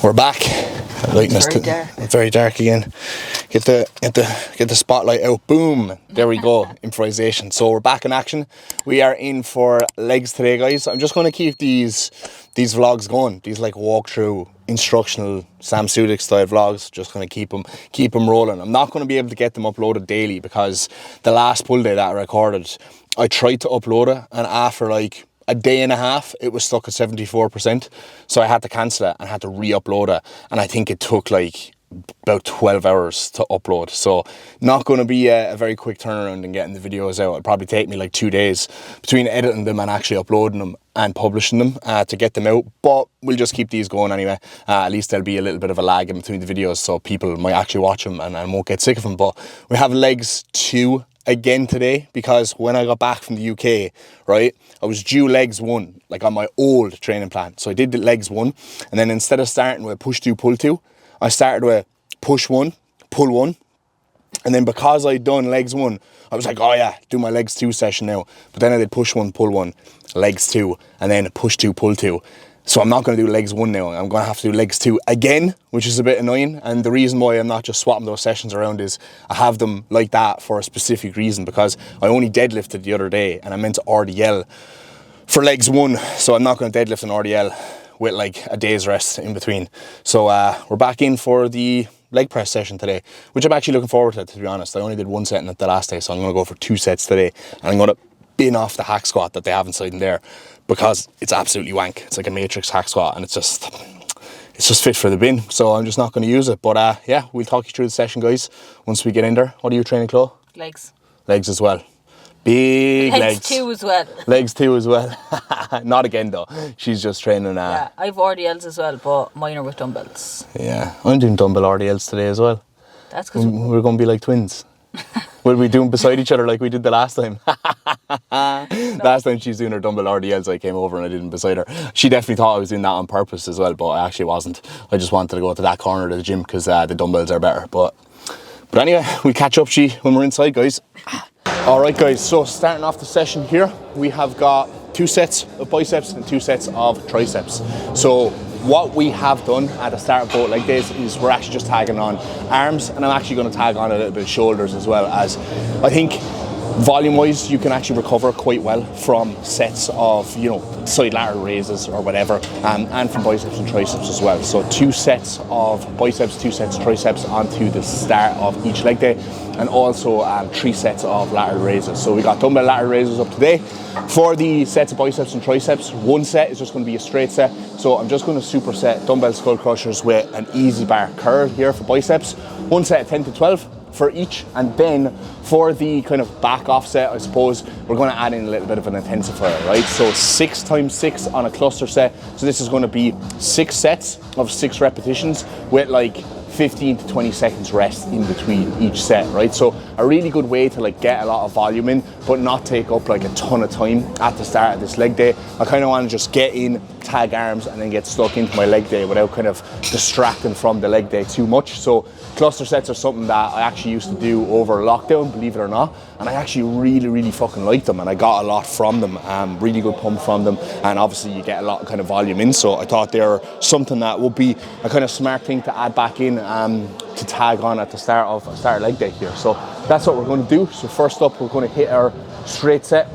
We're back. It's very dark. It's very dark again. Get the spotlight out. Boom. There we go. Improvisation. So we're back in action. We are in for legs today, guys. I'm just going to keep these vlogs going. These like walkthrough, instructional, Sam Sudik style vlogs. Just going to keep them rolling. I'm not going to be able to get them uploaded daily because the last pull day that I recorded, I tried to upload it, and after like a day and a half, it was stuck at 74%. So I had to cancel it and had to re-upload it. And I think it took like about 12 hours to upload. So not going to be a very quick turnaround in getting the videos out. It'll probably take me like 2 days between editing them and actually uploading them and publishing them to get them out. But we'll just keep these going anyway. At least there'll be a little bit of a lag in between the videos, so people might actually watch them and won't get sick of them. But we have legs 2 again today, because when I got back from the UK, right, I was due legs 1, like on my old training plan. So I did the legs 1, and then instead of starting with push 2, pull 2, I started with push 1, pull 1. And then because I'd done legs 1, I was like, oh yeah, do my legs 2 session now. But then I did push 1, pull 1, legs 2, and then push 2, pull 2. So I'm not going to do legs 1 now. I'm going to have to do legs 2 again, which is a bit annoying. And the reason why I'm not just swapping those sessions around is I have them like that for a specific reason, because I only deadlifted the other day and I meant to RDL for legs 1. So I'm not going to deadlift an RDL with like a day's rest in between. So we're back in for the leg press session today, which I'm actually looking forward to be honest. I only did 1 set in it the last day, so I'm going to go for 2 sets today. And I'm going to bin off the hack squat that they have inside in there, because it's absolutely wank. It's like a matrix hack squat, and it's just fit for the bin. So I'm just not going to use it. But yeah, we'll talk you through the session, guys, once we get in there. What are you training, Chloe? Legs. Legs as well. Big legs. Legs 2 as well. Legs 2 as well. Not again though. She's just training. Yeah, I've RDLs as well, but mine are with dumbbells. Yeah, I'm doing dumbbell RDLs today as well. That's because we're going to be like twins. We'll be doing beside each other like we did the last time. Last time she was doing her dumbbell RDLs, I came over and I did them beside her. She definitely thought I was doing that on purpose as well, but I actually wasn't. I just wanted to go to that corner of the gym because the dumbbells are better. But anyway, we'll catch up when we're inside, guys. Alright guys, so starting off the session here, we have got 2 sets of biceps and 2 sets of triceps. So what we have done at the start of both leg days is we're actually just tagging on arms, and I'm actually going to tag on a little bit of shoulders as well, as I think volume wise you can actually recover quite well from sets of, you know, side lateral raises or whatever, and from biceps and triceps as well. So 2 sets of biceps, 2 sets of triceps onto the start of each leg day, and also 3 sets of lateral raises. So we got dumbbell lateral raises up today. For the sets of biceps and triceps, 1 set is just going to be a straight set. So I'm just going to superset dumbbell skull crushers with an easy bar curl here for biceps. 1 set of 10 to 12 for each, and then for the kind of back offset, I suppose, we're going to add in a little bit of an intensifier, right? So 6 times 6 on a cluster set. So this is going to be 6 sets of 6 repetitions with like 15 to 20 seconds rest in between each set, right? So a really good way to like get a lot of volume in, but not take up like a ton of time at the start of this leg day. I kind of want to just get in, tag arms, and then get stuck into my leg day without kind of distracting from the leg day too much. So cluster sets are something that I actually used to do over lockdown, believe it or not, and I actually really fucking liked them, and I got a lot from them, really good pump from them, and obviously you get a lot of kind of volume in. So I thought they were something that would be a kind of smart thing to add back in to tag on at the start of leg day here. So that's what we're going to do. So first up, we're going to hit our straight set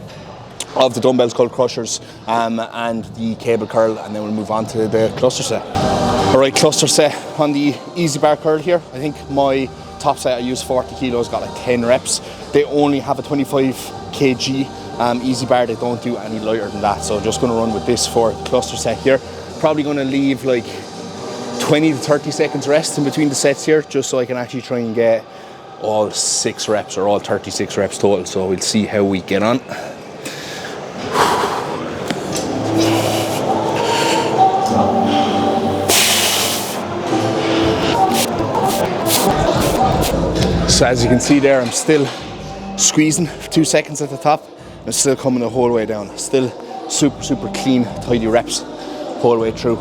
of the dumbbell skull crushers and the cable curl, and then we'll move on to the cluster set. Alright, cluster set on the easy bar curl here. I think my top set, I used 40 kilos, got like 10 reps. They only have a 25 kg easy bar. They don't do any lighter than that. So just going to run with this for the cluster set here. Probably going to leave like 20 to 30 seconds rest in between the sets here, just so I can actually try and get all 6 reps or all 36 reps total. So we'll see how we get on. So as you can see there, I'm still squeezing for 2 seconds at the top. I'm still coming the whole way down. Still super clean, tidy reps whole way through.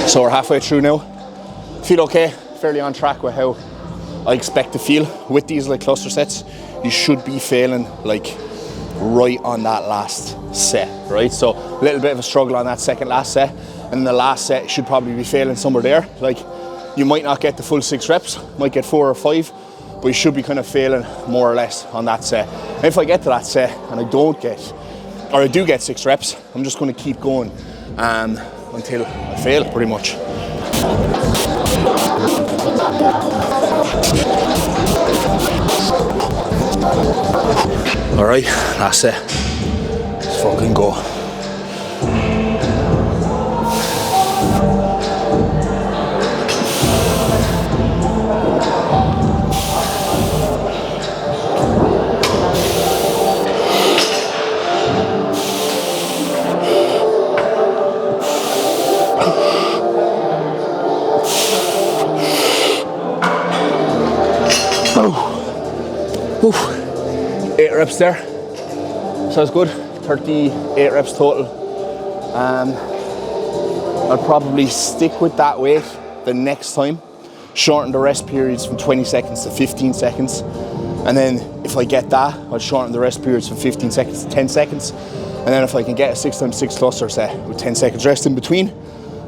So we're halfway through now. Feel okay, fairly on track with how I expect to feel with these like cluster sets. You should be feeling like right on that last set, right? So a little bit of a struggle on that second last set, and the last set should probably be failing somewhere there. Like, you might not get the full 6 reps, might get 4 or 5, but you should be kind of failing more or less on that set. And if I get to that set and I do get 6 reps, I'm just going to keep going until I fail, pretty much. All right, last set. Let's fucking go. Oof. 8 reps there. Sounds good. 38 reps total. I'll probably stick with that weight the next time. Shorten the rest periods from 20 seconds to 15 seconds. And then if I get that, I'll shorten the rest periods from 15 seconds to 10 seconds. And then if I can get a 6x6 cluster set with 10 seconds rest in between,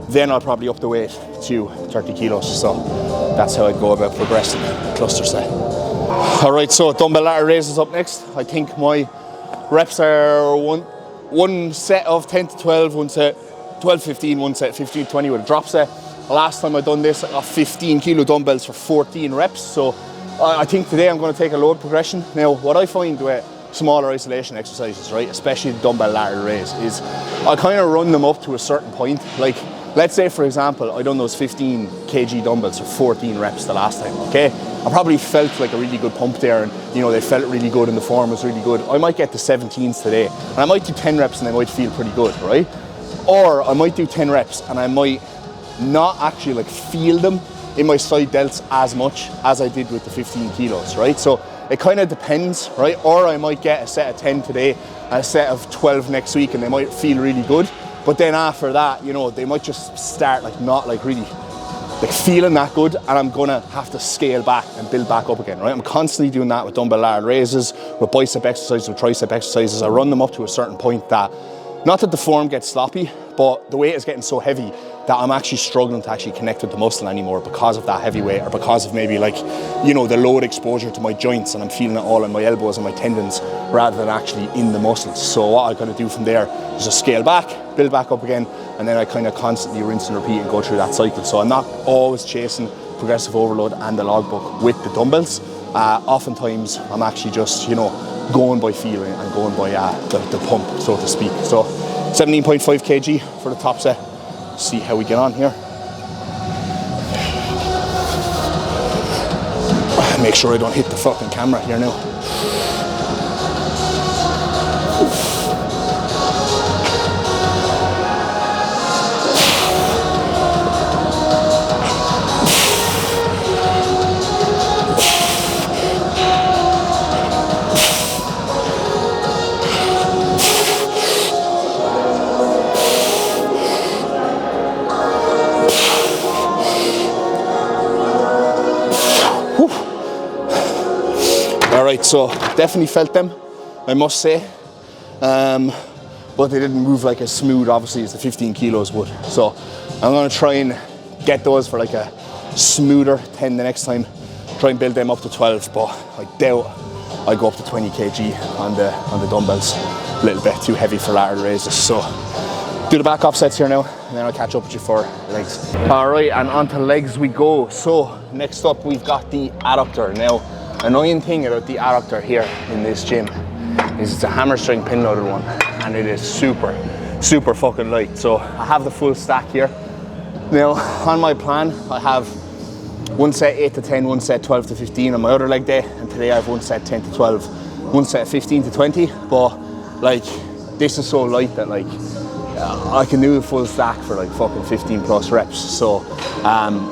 then I'll probably up the weight to 30 kilos. So that's how I'd go about progressing the cluster set. All right, so dumbbell ladder raises up next. I think my reps are one set of 10 to 12, one set 12, 15, one set 15, 20 with a drop set. Last time I done this, I got 15 kilo dumbbells for 14 reps. So I think today I'm going to take a load progression. Now, what I find with smaller isolation exercises, right, especially the dumbbell ladder raise, is I kind of run them up to a certain point. Like, let's say, for example, I done those 15 kg dumbbells for 14 reps the last time, okay? I probably felt like a really good pump there, and you know, they felt really good and the form was really good. I might get the 17s today, and I might do 10 reps and I might feel pretty good, right? Or I might do 10 reps and I might not actually like feel them in my side delts as much as I did with the 15 kilos, right? So it kind of depends, right? Or I might get a set of 10 today and a set of 12 next week, and they might feel really good. But then after that, you know, they might just start like not like really like feeling that good, and I'm gonna have to scale back and build back up again, right? I'm constantly doing that with dumbbell ladder raises, with bicep exercises, with tricep exercises. I run them up to a certain point that, not that the form gets sloppy, but the weight is getting so heavy that I'm actually struggling to actually connect with the muscle anymore because of that heavy weight, or because of maybe like, you know, the load exposure to my joints, and I'm feeling it all in my elbows and my tendons rather than actually in the muscles. So what I kind of do from there is just scale back, build back up again, and then I kind of constantly rinse and repeat and go through that cycle. So I'm not always chasing progressive overload and the logbook with the dumbbells. Oftentimes I'm actually just, you know, going by feeling and going by the pump, so to speak. So 17.5 kg for the top set. See how we get on here. Make sure I don't hit the fucking camera here now. Alright, so definitely felt them, I must say, but they didn't move like as smooth, obviously, as the 15 kilos would. So I'm going to try and get those for like a smoother 10 the next time, try and build them up to 12, but I doubt I go up to 20 kg on the dumbbells. A little bit too heavy for ladder raises. So do the back offsets here now, and then I'll catch up with you for legs. Alright, and onto legs we go. So next up we've got the adductor. Now, annoying thing about the adductor here in this gym is it's a hamstring pin loaded one, and it is super fucking light. So I have the full stack here. Now on my plan I have one set 8 to 10, one set 12 to 15 on my other leg day, and today I have one set 10 to 12, one set 15 to 20, but like this is so light that like I can do a full stack for like fucking 15 plus reps. So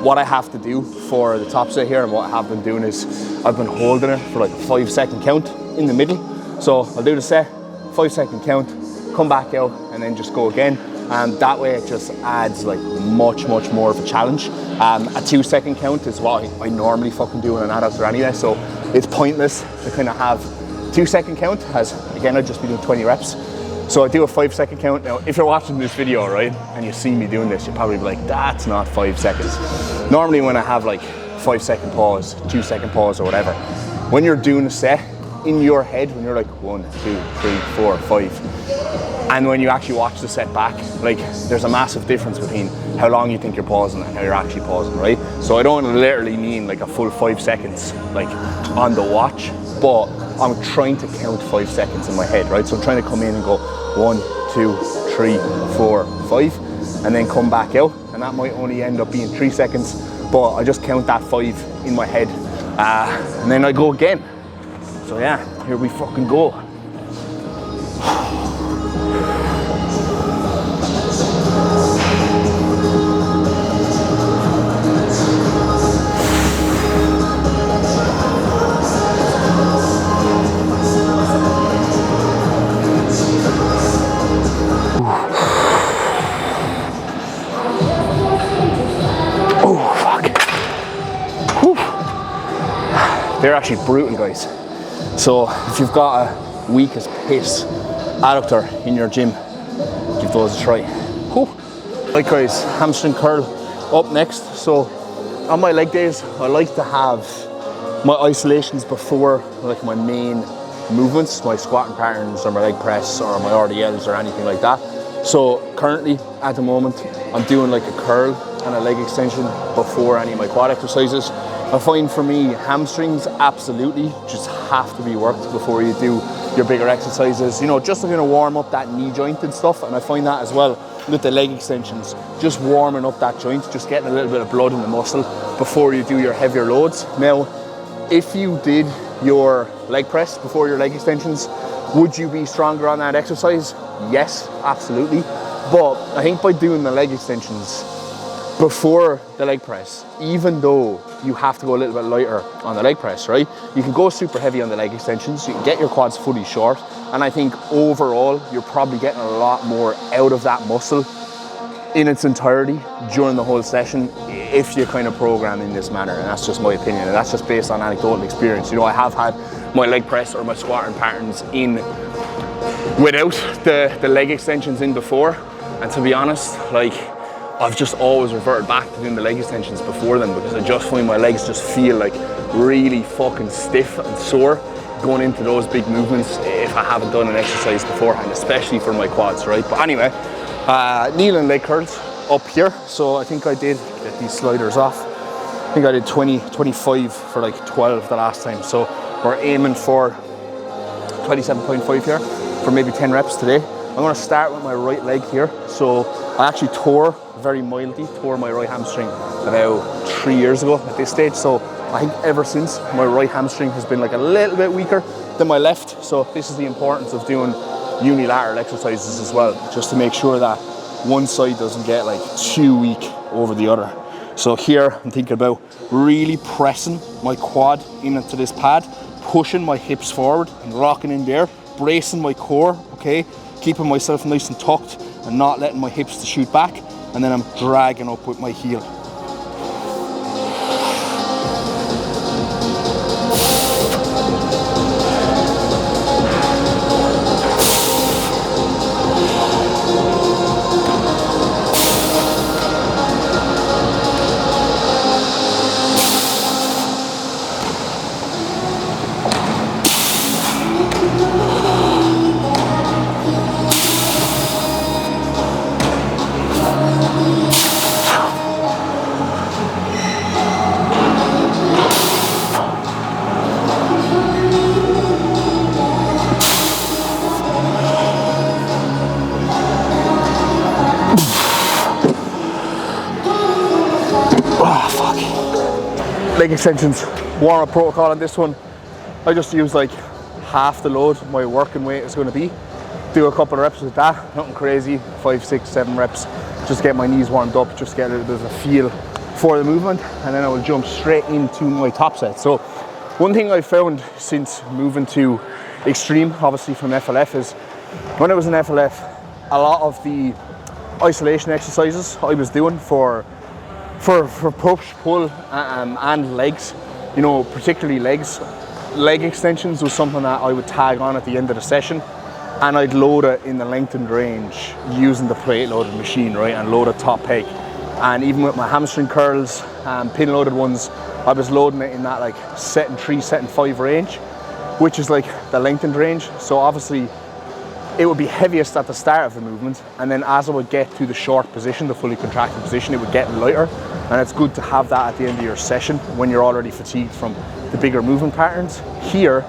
what I have to do for the top set here, and what I have been doing, is I've been holding it for like a 5-second count in the middle. So I'll do the set, 5-second count, come back out, and then just go again. And that way it just adds like much more of a challenge. A 2-second count is what I normally fucking do in an adductor anyway, so it's pointless to kind of have 2-second count has, again, I'd just be doing 20 reps. So I do a 5-second count. Now, if you're watching this video, right, and you see me doing this, you'll probably be like, that's not 5 seconds. Normally when I have like 5-second pause, 2-second pause or whatever, when you're doing a set, in your head, when you're like 1, 2, 3, 4, 5, and when you actually watch the set back, like there's a massive difference between how long you think you're pausing and how you're actually pausing, right? So I don't literally mean like a full 5 seconds like on the watch, but I'm trying to count 5 seconds in my head, right? So I'm trying to come in and go 1, 2, 3, 4, 5, and then come back out, and that might only end up being 3 seconds, but I just count that 5 in my head, and then I go again. So yeah, here we fucking go. They're actually brutal, guys. So if you've got a weak as piss adductor in your gym, give those a try. Whew. Right guys, hamstring curl up next. So on my leg days, I like to have my isolations before like my main movements, my squatting patterns or my leg press or my RDLs or anything like that. So currently at the moment, I'm doing like a curl and a leg extension before any of my quad exercises. I find for me, hamstrings absolutely just have to be worked before you do your bigger exercises, you know, just to kind of warm up that knee joint and stuff. And I find that as well with the leg extensions, just warming up that joint, just getting a little bit of blood in the muscle before you do your heavier loads. Now, if you did your leg press before your leg extensions, would you be stronger on that exercise? Yes, absolutely. But I think by doing the leg extensions before the leg press, even though you have to go a little bit lighter on the leg press, right? You can go super heavy on the leg extensions, you can get your quads fully short, and I think overall, you're probably getting a lot more out of that muscle in its entirety during the whole session if you kind of program in this manner. And that's just my opinion, and that's just based on anecdotal experience. You know, I have had my leg press or my squatting patterns in without the leg extensions in before, and to be honest, like, I've just always reverted back to doing the leg extensions before them because I just find my legs just feel like really fucking stiff and sore going into those big movements if I haven't done an exercise beforehand, especially for my quads, right? But anyway, knee and leg curls up here. So I think I did get these sliders off. I think I did 25 for like 12 the last time. So we're aiming for 27.5 here for maybe 10 reps today. I'm gonna start with my right leg here. So I actually very mildly tore my right hamstring about 3 years ago at this stage. So I think ever since, my right hamstring has been like a little bit weaker than my left. So this is the importance of doing unilateral exercises as well, just to make sure that one side doesn't get like too weak over the other. So here I'm thinking about really pressing my quad into this pad, pushing my hips forward and rocking in there, bracing my core, okay? Keeping myself nice and tucked and not letting my hips to shoot back. And then I'm dragging up with my heel. Leg extensions, warm-up protocol on this one. I just use like half the load my working weight is going to be. Do a couple of reps with that, nothing crazy, 5, 6, 7 reps. Just get my knees warmed up, just get a little bit of a feel for the movement, and then I will jump straight into my top set. So one thing I found since moving to extreme, obviously from FLF, is when I was in FLF, a lot of the isolation exercises I was doing for push, pull, and legs, you know, particularly legs, leg extensions was something that I would tag on at the end of the session, and I'd load it in the lengthened range using the plate loaded machine, right, and load it top peg. And even with my hamstring curls, pin loaded ones, I was loading it in that like set and 3, set and 5 range, which is like the lengthened range. So obviously it would be heaviest at the start of the movement, and then as I would get to the short position, the fully contracted position, it would get lighter. And it's good to have that at the end of your session when you're already fatigued from the bigger movement patterns. Here,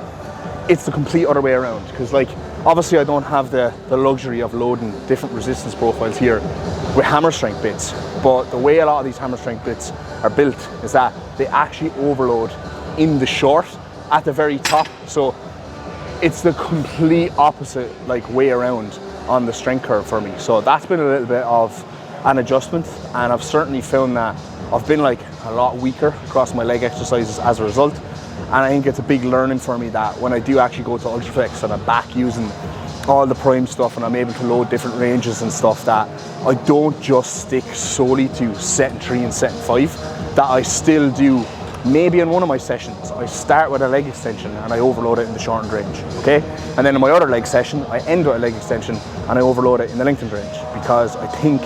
it's the complete other way around, because like obviously I don't have the luxury of loading different resistance profiles here with hammer strength bits, but the way a lot of these hammer strength bits are built is that they actually overload in the short at the very top. So it's the complete opposite like way around on the strength curve for me. So that's been a little bit of an adjustment, and I've certainly found that I've been like a lot weaker across my leg exercises as a result. And I think it's a big learning for me that when I do actually go to Ultraflex and I'm back using all the prime stuff and I'm able to load different ranges and stuff, that I don't just stick solely to set and 3 and set and 5, that I still do. Maybe in one of my sessions, I start with a leg extension and I overload it in the shortened range, okay? And then in my other leg session, I end with a leg extension and I overload it in the lengthened range, because I think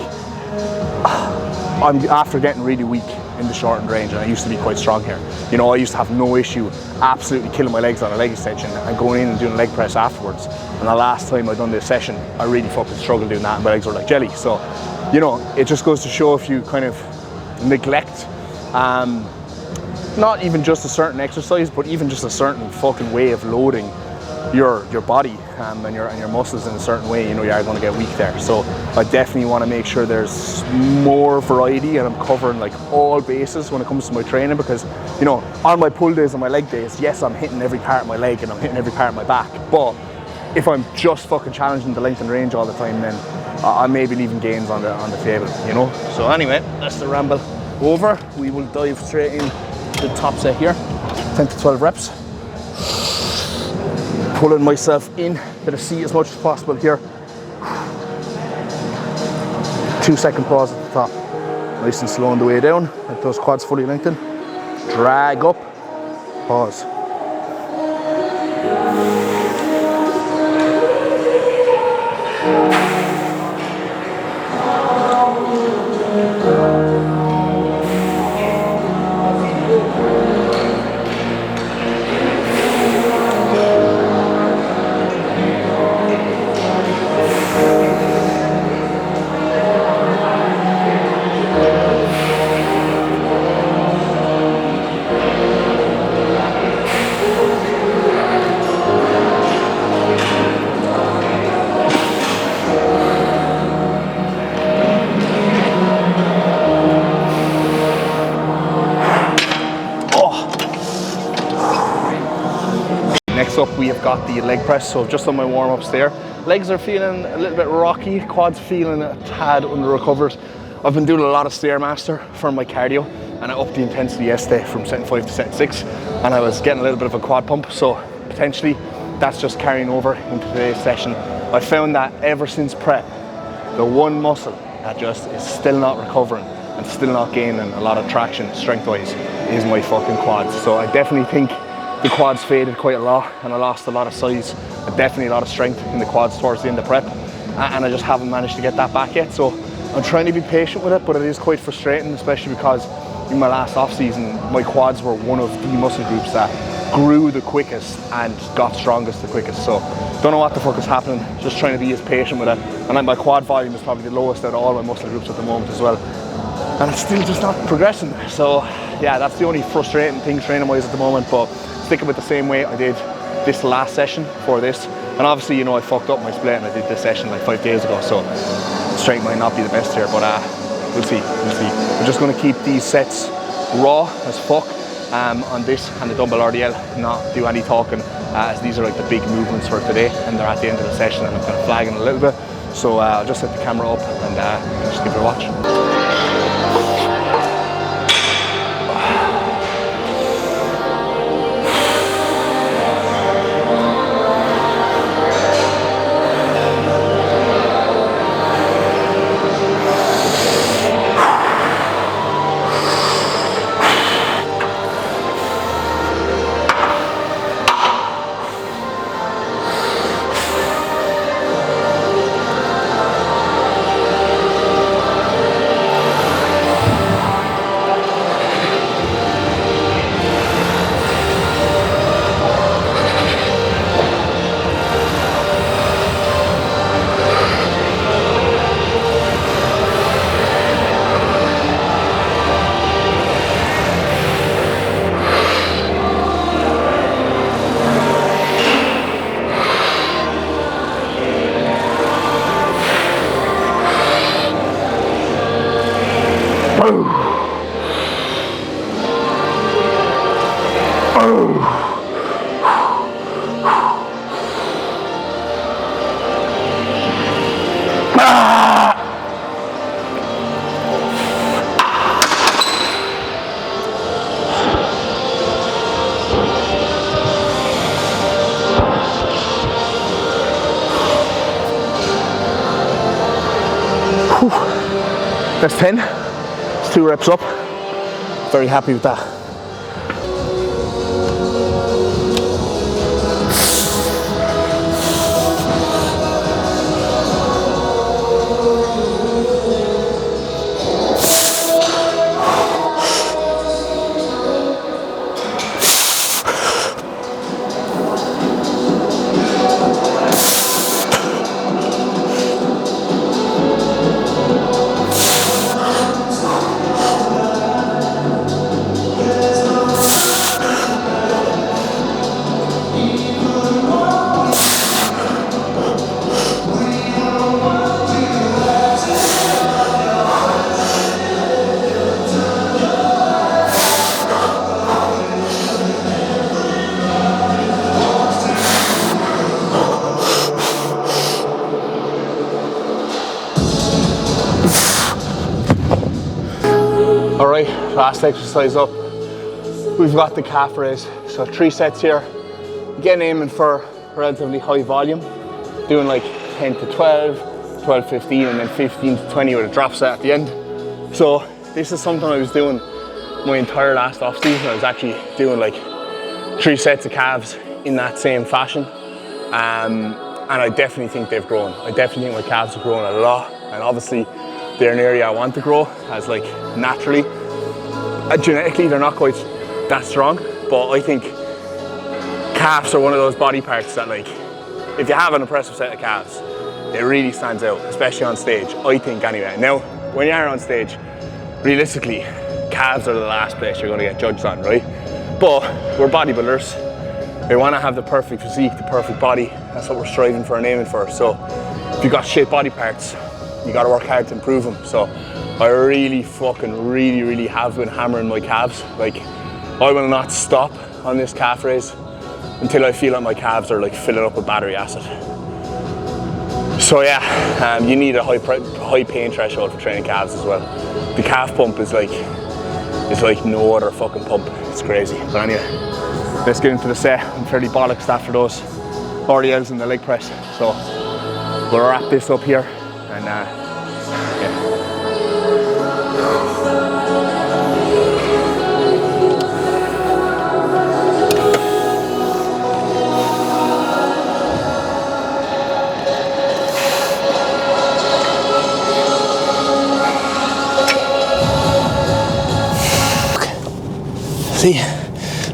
I'm after getting really weak in the shortened range, and I used to be quite strong here. You know, I used to have no issue absolutely killing my legs on a leg extension and going in and doing a leg press afterwards. And the last time I done this session, I really fucking struggled doing that and my legs were like jelly. So, you know, it just goes to show if you kind of neglect not even just a certain exercise, but even just a certain fucking way of loading your body and your muscles in a certain way, you know, you are going to get weak there. So I definitely want to make sure there's more variety and I'm covering like all bases when it comes to my training, because, you know, on my pull days and my leg days, yes, I'm hitting every part of my leg and I'm hitting every part of my back, but if I'm just fucking challenging the length and range all the time, then I may be leaving gains on the table, you know. So anyway, that's the ramble over. We will dive straight in to the top set here, 10 to 12 reps. Pulling myself in to the seat as much as possible here. 2-second pause at the top. Nice and slow on the way down. Let those quads fully lengthen. Drag up. Pause. Next up, we have got the leg press. So just on my warm-ups there, legs are feeling a little bit rocky, quads feeling a tad under recovered. I've been doing a lot of Stairmaster for my cardio, and I upped the intensity yesterday from set 5 to set 6, and I was getting a little bit of a quad pump, so potentially that's just carrying over into today's session. I found that ever since prep, the one muscle that just is still not recovering and still not gaining a lot of traction strength-wise is my fucking quads. So I definitely think the quads faded quite a lot and I lost a lot of size and definitely a lot of strength in the quads towards the end of prep, and I just haven't managed to get that back yet. So I'm trying to be patient with it, but it is quite frustrating, especially because in my last off season my quads were one of the muscle groups that grew the quickest and got strongest the quickest. So don't know what the fuck is happening, just trying to be as patient with it. And like my quad volume is probably the lowest out of all my muscle groups at the moment as well, and it's still just not progressing. So yeah, that's the only frustrating thing training wise at the moment, but sticking with the same weight I did this last session for this. And obviously, you know, I fucked up my split and I did this session like 5 days ago, so strength might not be the best here, but we'll see. We're just going to keep these sets raw as fuck on this and the dumbbell RDL, not do any talking, as these are like the big movements for today and they're at the end of the session and I'm kind of flagging a little bit. So I'll just set the camera up and just give it a watch. That's 10. It's 2 reps up. Very happy with that. Alright, last exercise up. We've got the calf raise. So 3 sets here. Again, aiming for relatively high volume. Doing like 10 to 12, 12, 15, and then 15 to 20 with a drop set at the end. So this is something I was doing my entire last off season. I was actually doing like 3 sets of calves in that same fashion. And I definitely think they've grown. I definitely think my calves have grown a lot. And obviously they're an area I want to grow, as like naturally. Genetically they're not quite that strong, but I think calves are one of those body parts that, like, if you have an impressive set of calves, it really stands out, especially on stage, I think anyway. Now, when you are on stage, realistically, calves are the last place you're going to get judged on, right? But we're bodybuilders. We want to have the perfect physique, the perfect body. That's what we're striving for and aiming for. So if you've got shit body parts, you got to work hard to improve them. So I really have been hammering my calves. Like, I will not stop on this calf raise until I feel like my calves are like filling up with battery acid. So yeah, you need a high pain threshold for training calves as well. The calf pump is like no other fucking pump. It's crazy. But anyway, let's get into the set. I'm fairly bollocks after those RDLs and the leg press. So we'll wrap this up here and yeah.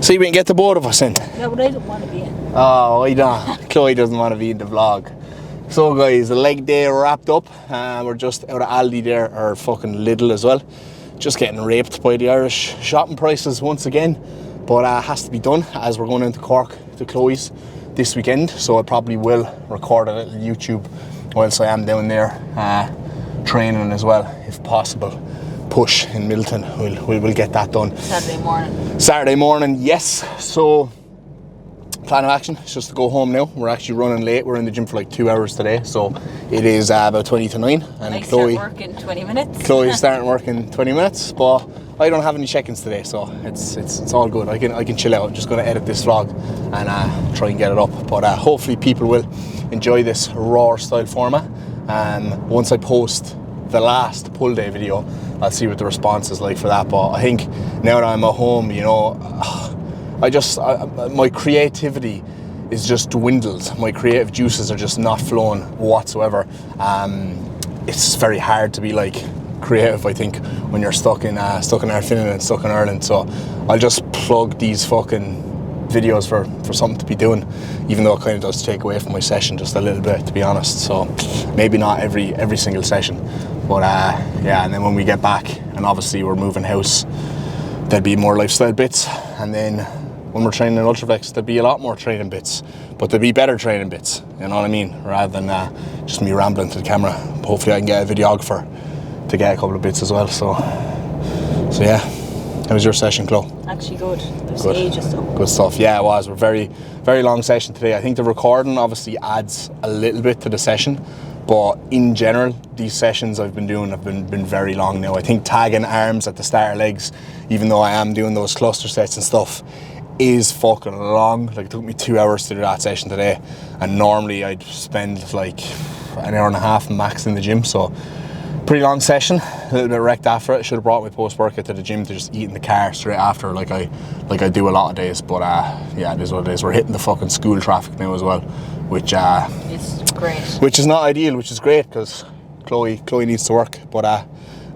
See, we can get the both of us in. Yeah, but I don't want to be in. Oh, I don't. Chloe doesn't want to be in the vlog. So guys, the leg day wrapped up. We're just out of Aldi there, or fucking Lidl as well. Just getting raped by the Irish shopping prices once again. But it has to be done, as we're going into Cork to Chloe's this weekend. So I probably will record a little YouTube whilst I am down there training as well, if possible. Push in Milton, we'll get that done. Saturday morning, yes. So plan of action is just to go home now. We're actually running late. We're in the gym for like 2 hours today, so it is about 20 to 9. And I start work in 20 minutes. Chloe's starting work in 20 minutes, but I don't have any check-ins today, so it's all good. I can chill out. I'm just going to edit this vlog and try and get it up. But hopefully people will enjoy this raw style format. Once I post the last pull day video, I'll see what the response is like for that. But I think now that I'm at home, you know, my creativity is just dwindled. My creative juices are just not flowing whatsoever. It's very hard to be like creative, I think, when you're stuck in Finland and stuck in Ireland. So I'll just plug these fucking videos for something to be doing, even though it kind of does take away from my session just a little bit, to be honest. So maybe not every single session, but yeah. And then when we get back, and obviously we're moving house, there'll be more lifestyle bits. And then when we're training in Ultraflex, there'll be a lot more training bits, but there'll be better training bits, you know what I mean, rather than just me rambling to the camera. Hopefully I can get a videographer to get a couple of bits as well. So yeah. How was your session, Chloe? Actually good. There's ages though. Good stuff. Yeah, it was. We're very long session today. I think the recording obviously adds a little bit to the session, But in general, these sessions I've been doing have been very long now. I think tagging arms at the start of legs, even though I am doing those cluster sets and stuff, is fucking long. Like, it took me 2 hours to do that session today, and normally I'd spend like an hour and a half max in the gym. So pretty long session, a little bit wrecked after it. Should have brought my post-workout to the gym to just eat in the car straight after, like I do a lot of days. But yeah, it is what it is. We're hitting the fucking school traffic now as well, which It's great. which is not ideal, which is great because Chloe needs to work. But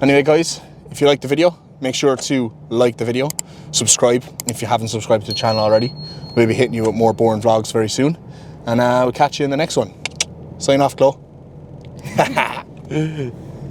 anyway, guys, if you like the video, make sure to like the video, subscribe if you haven't subscribed to the channel already. We'll be hitting you with more boring vlogs very soon, and we'll catch you in the next one. Sign off, Chloe.